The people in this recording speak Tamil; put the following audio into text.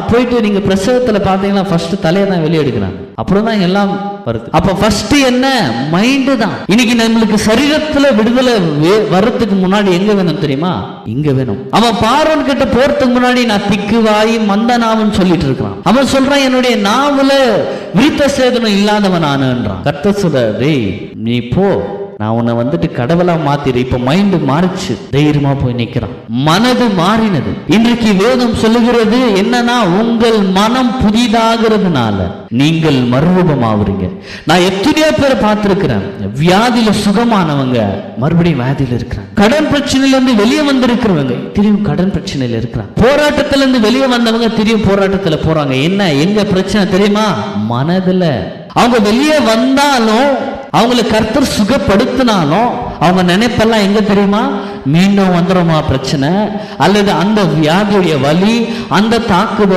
போயிட்டு நீங்க பிரசவத்துல பாத்தீங்கன்னா ஃபர்ஸ்ட் தலையை தான் வெளியே எடுக்கிறாங்க, அப்புறம் தான் எல்லாம் வருது. அப்ப ஃபர்ஸ்ட் என்ன? மைண்டு தான். இன்னைக்கு நம்மளுக்கு சரீரத்துல விடுதலை வர்றதுக்கு முன்னாடி எங்க வேணும் தெரியுமா? இங்க வேணும். அவன் பார்வன் கிட்ட போறதுக்கு முன்னாடி நான் திக்கு வாய் மந்த நாவுன்னு சொல்லிட்டு இருக்கிறான். அவன் சொல்றான் என்னுடைய நாவுல விருத்த சேதனம் இல்லாதவன் நானுன்றான். கர்த்தர் சொல்றார், டேய் நீ போ, நான் உன்னை கடவுளா மாத்திரு. இப்ப மைண்டு மாறிச்சு, தைரியமா போய் நிக்கிறான். மனது மாறினது. இன்றைக்கு வேதம் சொல்லுகிறது என்னன்னா, உங்கள் மனம் புதிதாகிறதுனால நீங்கள் மறுரூபமாவீங்க. நான் எத்தனையோ பேரை பார்த்திருக்கிறேன், வியாதியில சுகமானவங்க மறுபடியும் வியாதியில இருக்கிறாங்க. கடன் பிரச்சனையில இருந்து வெளியே வந்திருக்கிறவங்க திரும்ப கடன் பிரச்சனையில இருக்கிறாங்க. போராட்டத்துல இருந்து வெளியே வந்தவங்க திரும்ப போராட்டத்துல போறாங்க. என்ன எங்க பிரச்சனை தெரியுமா? மனதுல. அவங்க வெளியே வந்தாலும், அவங்களை கர்த்தர் சுகப்படுத்தினாலும், அவங்க நினைப்பெல்லாம் எங்க தெரியுமா? மீண்டும் வந்துடுமா பிரச்சனை, அல்லது அந்த வியாதியுடைய வலி, அந்த தாக்குதல்